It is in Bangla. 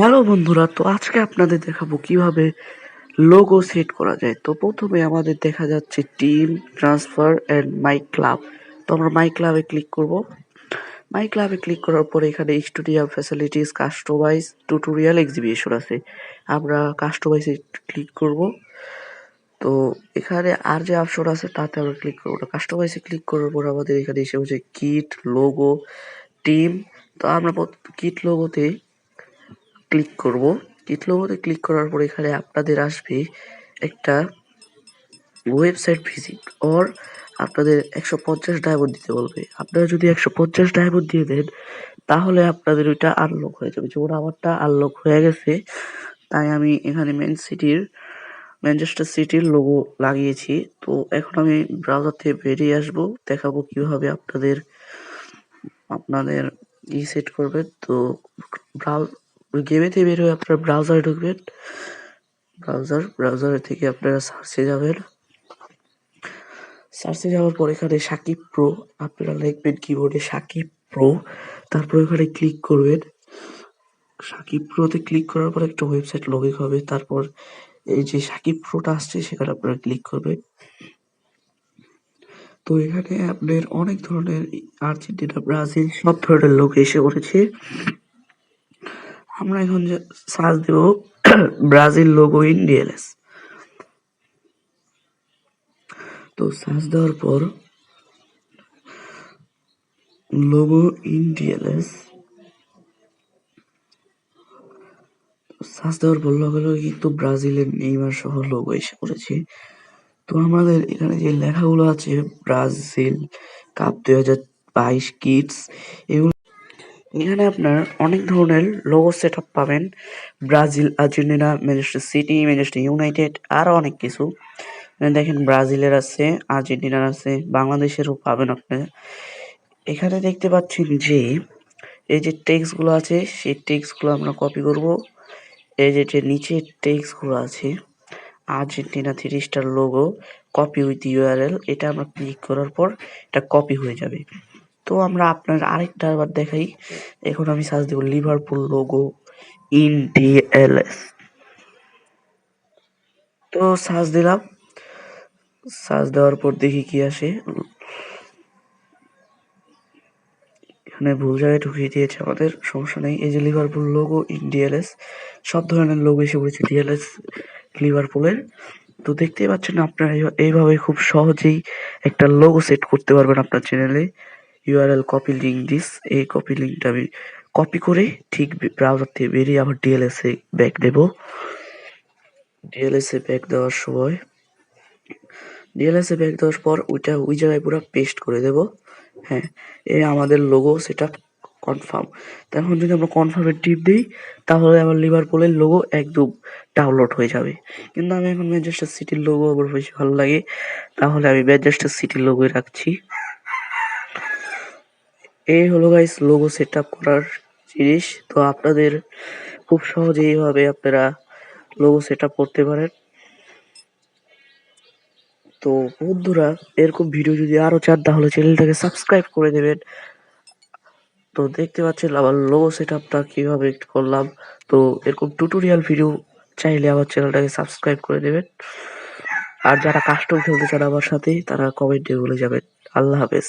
হ্যালো বন্ধুরা, তো আজকে আপনাদের দেখাবো কিভাবে লোগো সেট করা যায়। তো প্রথমে আমাদের দেখা যাচ্ছে team, transfer and my club. তো আমরা মাই ক্লাবে ক্লিক করব। মাই ক্লাবে ক্লিক করার পরে এখানে studio facilities, customize, tutorial, exhibition আছে। আমরা কাস্টমাইজে ক্লিক করব। তো এখানে আর যে অপশন আছে তাতে আমরা ক্লিক করবো না। কাস্টমাইজে ক্লিক করার পর আমাদের এখানে এসে হচ্ছে কিট, লোগো, টিম। তো আমরা কিট লোগোতে ক্লিক করব। কিট লোগোতে ক্লিক করার পর এখানে আপনাদের আসবে একটা ওয়েবসাইট ভিজিট অর আপনাদের 150 ডায়মন্ড দিতে বলবে। আপনারা যদি 150 ডায়মন্ড দিয়ে দেন তাহলে আপনাদের ওইটা আনলক হয়ে যাবে। যেমন আমারটা আনলক হয়ে গেছে, তাই আমি এখানে ম্যানচেস্টার সিটির লোগো লাগিয়েছি। তো এখন আমি ব্রাউজার থেকে বেরিয়ে আসবো, দেখাবো কিভাবে আপনাদের আপনাদের সেট করবেন। তো গেমেতে বের হয়ে আপনারা ব্রাউজারে ঢুকবেন। ব্রাউজারে থেকে আপনারা সার্চে যাবেন। সার্চে যাওয়ার পর এখানে সাকিব প্রো আপনারা লিখবেন কিবোর্ডে সাকিব প্রো, তারপর এখানে ক্লিক করবেন। সাকিব প্রোতে ক্লিক করার পর একটা ওয়েবসাইট লগ ইন হবে। তারপর এই যে সাকিব প্রোটা আসছে সেখানে আপনারা ক্লিক করবেন। তো এখানে আপনার অনেক ধরনের আর্জেন্টিনা, ব্রাজিল সব ধরনের লোক এসে পড়েছে। আমরা এখন যে সার্চ দেব ব্রাজিল লোগো ইন ডিএলএস। তো সার্চ দেওয়ার পর লোগো ইন ডিএলএস সার্চ দেওয়ার পর লগে লগে কিন্তু ব্রাজিলের নেইমার সহ লোগো এসে পড়েছে। তো আমাদের এখানে যে লেখাগুলো আছে ব্রাজিল কাপ 2022 কিডস, এগুলো এখানে আপনার অনেক ধরনের লোগো সেট আপ পাবেন। Brazil, Argentina, Manchester city, Manchester United আরো অনেক কিছু। এখানে দেখেন ব্রাজিলের আছে, আর্জেন্টিনার আছে, বাংলাদেশেরও পাবেন আপনি। এখানে দেখতে পাচ্ছেন যে এই যে টেক্সট গুলো আছে সেই টেক্সট গুলো আমরা কপি করব। এই যে নিচে টেক্সট গুলো আছে Argentina 3 star logo copy with URL, এটা আমরা ক্লিক করার পর এটা কপি হয়ে যাবে। তো আমরা আপনার আরেকটা আবার দেখাই। এখন আমি সার্চ দেব লিভারপুল লোগো ইন ডিএলএস। তো সার্চ দিলাম, সার্চ দেওয়ার পর দেখি কি আসে। এখানে ভুল জায়গায় ঢুকিয়ে দিয়েছে, আমাদের সমস্যা নেই। এই যে লিভারপুল লোগো ইন ডিএলএস, সব ধরনের লোগো এসে পড়েছে ডিএলএস লিভারপুলের। তো দেখতেই পাচ্ছেন আপনারা এইভাবে খুব সহজেই একটা লোগো সেট করতে পারবেন আপনার চ্যানেলে। ইউআরএল কপি লিঙ্ক দিস, এই কপি লিঙ্কটা আমি কপি করে ঠিক ব্রাউজার থেকে বেরিয়ে আবার ডিএলএস এ ব্যাক দেব। ডিএলএস এ ব্যাক দেওয়ার সময় ডিএলএস এ ব্যাক দেওয়ার পর ওইটা ওই জায়গায় পুরো পেস্ট করে দেব। হ্যাঁ, এই আমাদের লোগো সেটা কনফার্ম। এখন যদি আমরা কনফার্মে টিপ দিই তাহলে আমার লিভারপুলের লোগো একদম ডাউনলোড হয়ে যাবে। কিন্তু আমি এখন ম্যানচেস্টার সিটির লোগো আমার বেশি ভালো লাগে, তাহলে আমি ম্যানচেস্টার সিটির লোগোই রাখছি। এই হলো গাইস লোগো সেট আপ করার জিনিস। তো আপনাদের খুব সহজে এইভাবে আপনারা লোগো সেট আপ করতে পারেন। তো বন্ধুরা, এরকম ভিডিও যদি আরো চান তাহলে চ্যানেলটাকে সাবস্ক্রাইব করে দেবেন। তো দেখতে পাচ্ছেন আমার লোগো সেট আপটা কিভাবে করলাম। তো এরকম টিউটোরিয়াল ভিডিও চাইলে আমার চ্যানেলটাকে সাবস্ক্রাইব করে দেবেন। আর যারা কাস্টম খেলতে চান আমার সাথে তারা কমেন্টে বলে যাবেন। আল্লাহ হাফেজ।